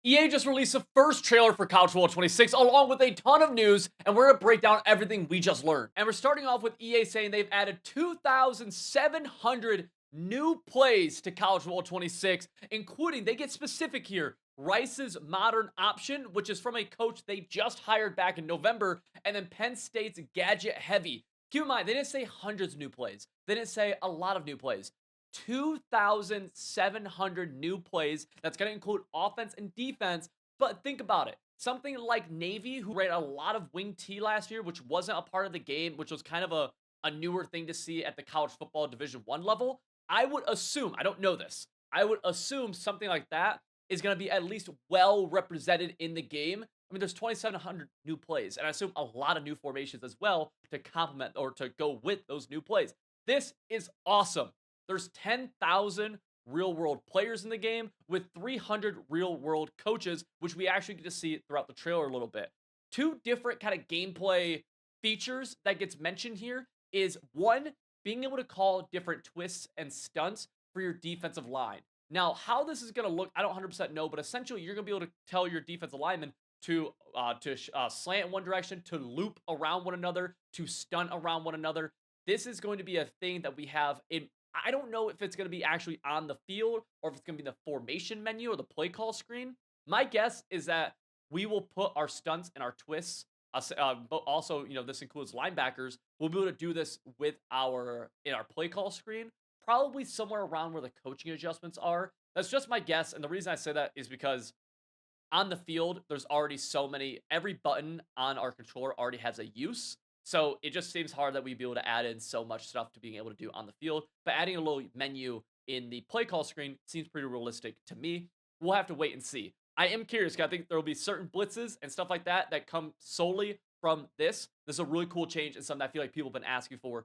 EA just released the first trailer for College Football 26 along with a ton of news, and we're going to break down everything we just learned. And we're starting off with EA saying they've added 2,700 new plays to College Football 26, including, they get specific here, Rice's modern option, which is from a coach they just hired back in November, and then Penn State's gadget heavy. Keep in mind, they didn't say hundreds of new plays. They didn't say a lot of new plays. 2,700 new plays. That's going to include offense and defense. But think about it. Something like Navy, who ran a lot of wing T last year, which wasn't a part of the game, which was kind of a newer thing to see at the college football Division One level. I would assume, I don't know this, I would assume something like that is going to be at least well represented in the game. I mean, there's 2,700 new plays, and I assume a lot of new formations as well to complement or to go with those new plays. This is awesome. There's 10,000 real world players in the game with 300 real world coaches, which we actually get to see throughout the trailer a little bit. Two different kind of gameplay features that gets mentioned here is one, being able to call different twists and stunts for your defensive line. Now, how this is going to look, I don't 100% know, but essentially you're going to be able to tell your defensive lineman to slant in one direction, to loop around one another, to stunt around one another. This is going to be a thing that we have in. I don't know if it's going to be actually on the field or if it's going to be the formation menu or the play call screen. My guess is that we will put our stunts and our twists, but also, this includes linebackers. We'll be able to do this with in our play call screen, probably somewhere around where the coaching adjustments are. That's just my guess. And the reason I say that is because on the field, there's already so many, every button on our controller already has a use. So it just seems hard that we'd be able to add in so much stuff to being able to do on the field. But adding a little menu in the play call screen seems pretty realistic to me. We'll have to wait and see. I am curious because I think there will be certain blitzes and stuff like that that come solely from this. This is a really cool change and something I feel like people have been asking for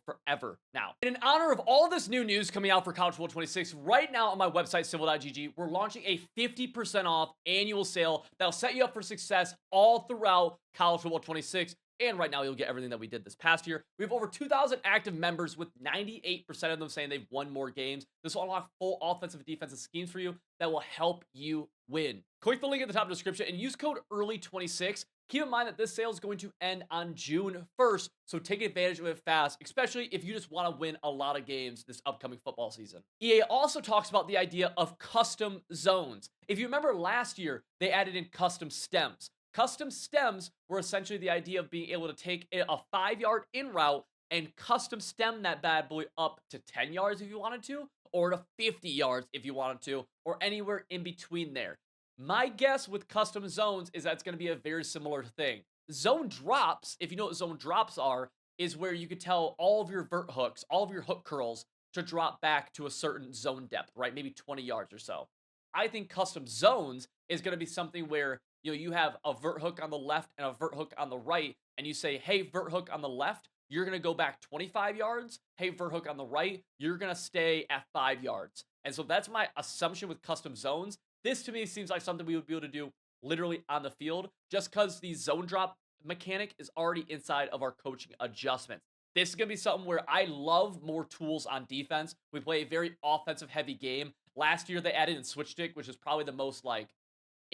forever now. In honor of all this new news coming out for College Football 26, right now on my website, Civil.gg, we're launching a 50% off annual sale that'll set you up for success all throughout College Football 26. And right now, you'll get everything that we did this past year. We have over 2,000 active members with 98% of them saying they've won more games. This will unlock full offensive and defensive schemes for you that will help you win. Click the link in the top description and use code EARLY26. Keep in mind that this sale is going to end on June 1st, so take advantage of it fast, especially if you just want to win a lot of games this upcoming football season. EA also talks about the idea of custom zones. If you remember last year, they added in custom stems. Custom stems were essentially the idea of being able to take a 5-yard in route and custom stem that bad boy up to 10 yards if you wanted to, or to 50 yards if you wanted to, or anywhere in between there. My guess with custom zones is that's going to be a very similar thing. Zone drops, if you know what zone drops are, is where you could tell all of your vert hooks, all of your hook curls to drop back to a certain zone depth, right? Maybe 20 yards or so. I think custom zones is going to be something where you have a vert hook on the left and a vert hook on the right, and you say, hey, vert hook on the left, you're going to go back 25 yards. Hey, vert hook on the right, you're going to stay at 5 yards. And so that's my assumption with custom zones. This to me seems like something we would be able to do literally on the field, just because the zone drop mechanic is already inside of our coaching adjustments. This is going to be something where I love more tools on defense. We play a very offensive heavy game. Last year they added in switch stick, which is probably the most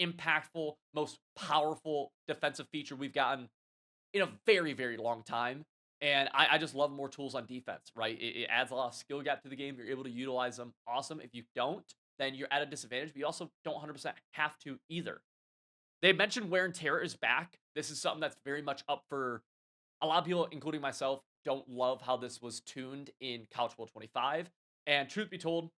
impactful, most powerful defensive feature we've gotten in a very, very long time. And I just love more tools on defense, right? It adds a lot of skill gap to the game. You're able to utilize them. Awesome. If you don't, then you're at a disadvantage, but you also don't 100% have to either. They mentioned wear and tear is back. This is something that's very much up for a lot of people, including myself, don't love how this was tuned in Couch Bowl 25. And truth be told,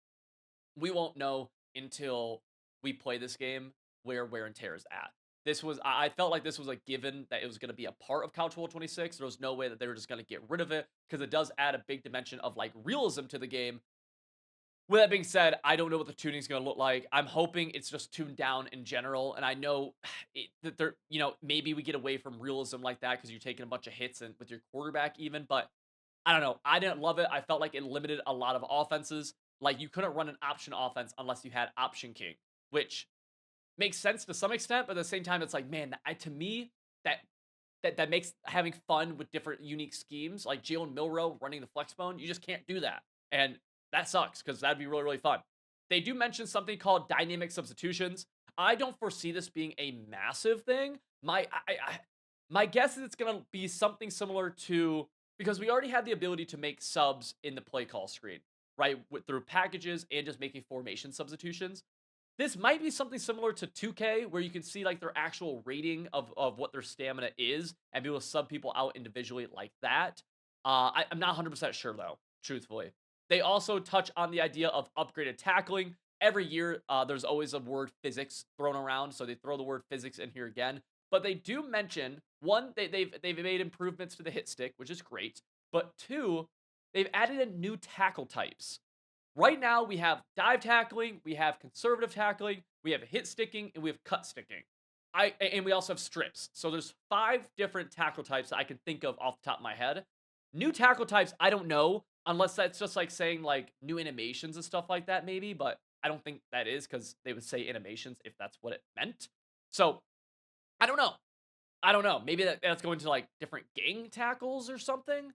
we won't know until we play this game where wear and tear is at. I felt like this was a given that it was going to be a part of Couch Bowl 26. There was no way that they were just going to get rid of it because it does add a big dimension of realism to the game. With that being said, I don't know what the tuning is going to look like. I'm hoping it's just tuned down in general, and I know that maybe we get away from realism like that because you're taking a bunch of hits and with your quarterback even, but I don't know. I didn't love it. I felt like it limited a lot of offenses. Like you couldn't run an option offense unless you had Option King, which makes sense to some extent, but at the same time, it's like, man, to me, that makes having fun with different unique schemes, like Jalen Milrow running the flex bone, you just can't do that. And that sucks because that'd be really, really fun. They do mention something called dynamic substitutions. I don't foresee this being a massive thing. My guess is it's gonna be something similar to, because we already had the ability to make subs in the play call screen, right? Through packages and just making formation substitutions. This might be something similar to 2K, where you can see like their actual rating of what their stamina is and be able to sub people out individually like that. I'm not 100% sure though, truthfully. They also touch on the idea of upgraded tackling. Every year, there's always a word physics thrown around, so they throw the word physics in here again. But they do mention one, they've made improvements to the hit stick, which is great. But two, they've added in new tackle types. Right now, we have dive tackling, we have conservative tackling, we have hit sticking, and we have cut sticking. And we also have strips. So there's 5 different tackle types that I can think of off the top of my head. New tackle types, I don't know, unless that's just like saying like new animations and stuff like that, maybe. But I don't think that is, because they would say animations if that's what it meant. So I don't know. I don't know. Maybe that's going to like different gang tackles or something.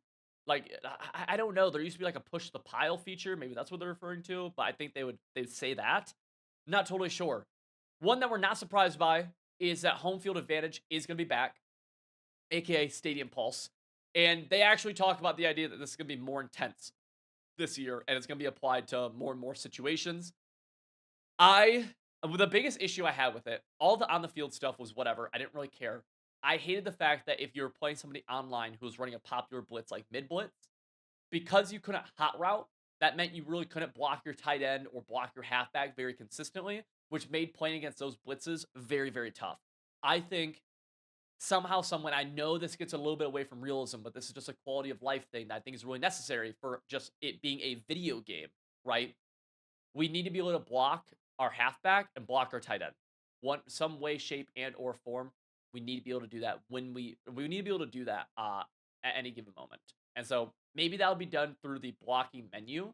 Like I don't know. There used to be like a push the pile feature. Maybe that's what they're referring to. But I think they'd say that. Not totally sure. One that we're not surprised by is that home field advantage is going to be back, aka Stadium Pulse. And they actually talk about the idea that this is going to be more intense this year, and it's going to be applied to more and more situations. I The biggest issue I had with it, all the on the field stuff was whatever. I didn't really care. I hated the fact that if you were playing somebody online who was running a popular blitz like mid blitz, because you couldn't hot route, that meant you really couldn't block your tight end or block your halfback very consistently, which made playing against those blitzes very, very tough. I think somehow, someone, I know this gets a little bit away from realism, but this is just a quality of life thing that I think is really necessary for just it being a video game, right? We need to be able to block our halfback and block our tight end. Some way, shape, and or form. We need to be able to do that when we need to be able to do that at any given moment. And so maybe that'll be done through the blocking menu,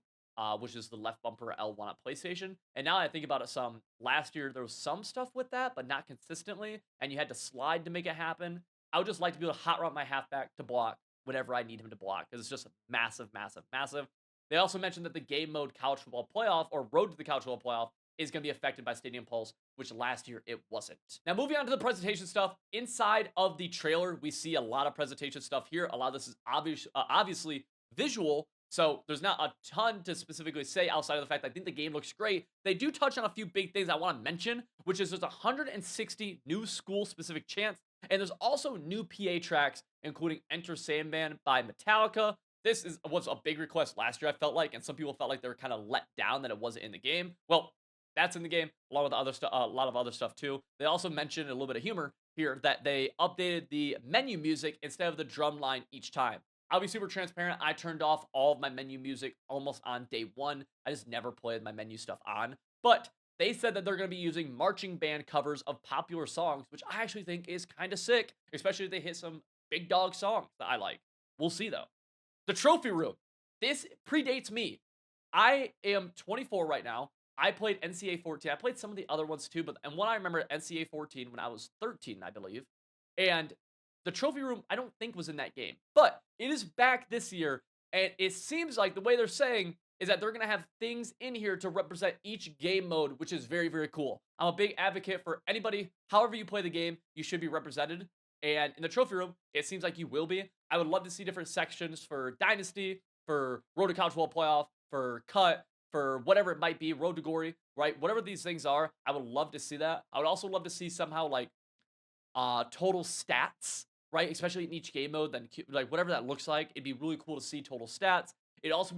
which is the left bumper L1 on PlayStation. And now that I think about it, some last year there was some stuff with that, but not consistently, and you had to slide to make it happen. I would just like to be able to hot route my halfback to block whenever I need him to block, because it's just massive, massive, massive. They also mentioned that the game mode college football playoff, or road to the college football playoff, is going to be affected by Stadium Pulse, which last year it wasn't. Now, moving on to the presentation stuff. Inside of the trailer, we see a lot of presentation stuff here. A lot of this is obviously visual, so there's not a ton to specifically say outside of the fact that I think the game looks great. They do touch on a few big things I want to mention, which is there's 160 new school-specific chants, and there's also new PA tracks, including Enter Sandman by Metallica. Was a big request last year, I felt like, and some people felt like they were kind of let down that it wasn't in the game. Well, that's in the game, along with other stuff, a lot of other stuff too. They also mentioned a little bit of humor here that they updated the menu music instead of the drum line each time. I'll be super transparent. I turned off all of my menu music almost on day one. I just never played my menu stuff on. But they said that they're going to be using marching band covers of popular songs, which I actually think is kind of sick, especially if they hit some big dog songs that I like. We'll see though. The trophy room. This predates me. I am 24 right now. I played NCAA 14. I played some of the other ones too, and one I remember NCAA 14 when I was 13, I believe. And the trophy room, I don't think was in that game, but it is back this year. And it seems like the way they're saying is that they're going to have things in here to represent each game mode, which is very, very cool. I'm a big advocate for anybody, however you play the game, you should be represented. And in the trophy room, it seems like you will be. I would love to see different sections for Dynasty, for Road to College Football Playoff, for Cut, for whatever it might be, Road to Glory, right? Whatever these things are, I would love to see that. I would also love to see somehow like total stats, right? Especially in each game mode, then like whatever that looks like, it'd be really cool to see total stats. It'd also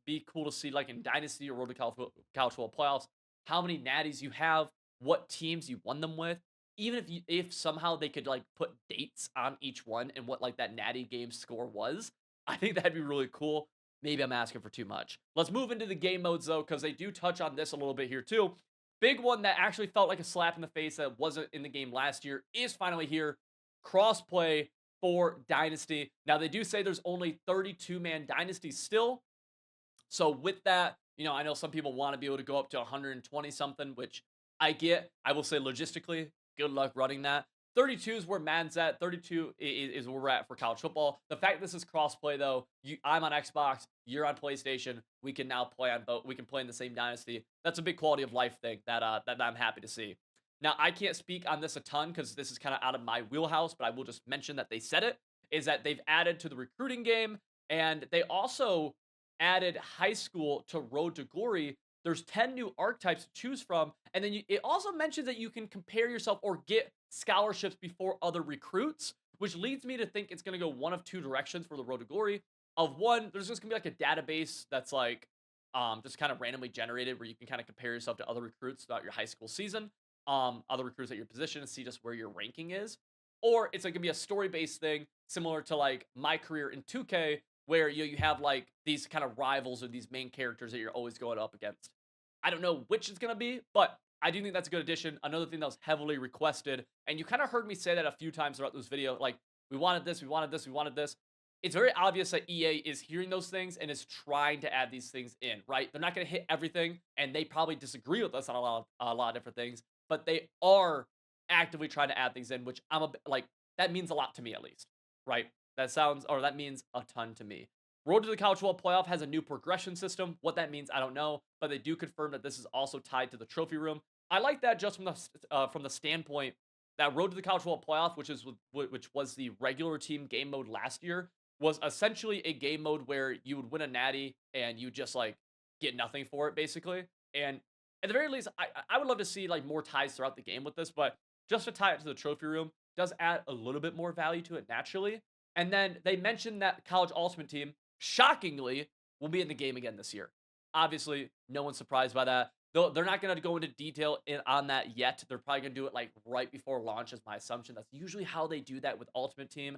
be cool to see like in Dynasty or Road to College Football Playoffs, how many natties you have, what teams you won them with. Even if somehow they could like put dates on each one and what like that natty game score was, I think that'd be really cool. Maybe I'm asking for too much. Let's move into the game modes though, because they do touch on this a little bit here too. Big one that actually felt like a slap in the face that wasn't in the game last year is finally here. Crossplay for Dynasty. Now they do say there's only 32-man Dynasty still. So with that, I know some people want to be able to go up to 120 something, which I get. I will say logistically, good luck running that. 32 is where Madden's at. 32 is where we're at for college football. The fact this is crossplay, though, I'm on Xbox, you're on PlayStation. We can now play on both. We can play in the same dynasty. That's a big quality of life thing that I'm happy to see. Now, I can't speak on this a ton because this is kind of out of my wheelhouse, but I will just mention that they said it, is that they've added to the recruiting game, and they also added high school to Road to Glory. There's 10 new archetypes to choose from, and then it also mentions that you can compare yourself or get scholarships before other recruits, which leads me to think it's going to go one of two directions for the Road to Glory. Of one, there's just going to be like a database that's like just kind of randomly generated where you can kind of compare yourself to other recruits throughout your high school season, other recruits at your position, and see just where your ranking is. Or it's like gonna be a story based thing similar to like my career in 2K, where you have like these kind of rivals or these main characters that you're always going up against. I don't know which it's gonna be, but I do think that's a good addition. Another thing that was heavily requested, and you kind of heard me say that a few times throughout this video, like we wanted this, we wanted this, we wanted this. It's very obvious that EA is hearing those things and is trying to add these things in, right? They're not going to hit everything, and they probably disagree with us on a lot of different things, but they are actively trying to add things in, which I'm like that means a lot to me at least, right? That means a ton to me. Road to the College Football Playoff has a new progression system. What that means, I don't know, but they do confirm that this is also tied to the trophy room. I like that just from the standpoint that Road to the College Football Playoff, which was the regular team game mode last year, was essentially a game mode where you would win a natty and you just like get nothing for it basically. And at the very least, I would love to see like more ties throughout the game with this, but just to tie it to the trophy room does add a little bit more value to it naturally. And then they mentioned that College Ultimate Team, shockingly, will be in the game again this year. Obviously, no one's surprised by that. Though they're not going to go into detail on that yet. They're probably going to do it like right before launch, is my assumption. That's usually how they do that with Ultimate Team.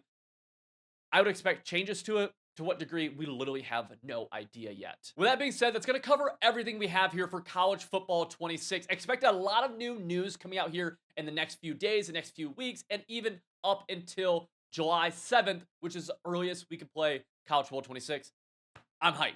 I would expect changes to it. To what degree, we literally have no idea yet. With that being said, that's going to cover everything we have here for College Football 26. Expect a lot of new news coming out here in the next few days, the next few weeks, and even up until July 7th, which is the earliest we can play College Football 26. I'm hyped.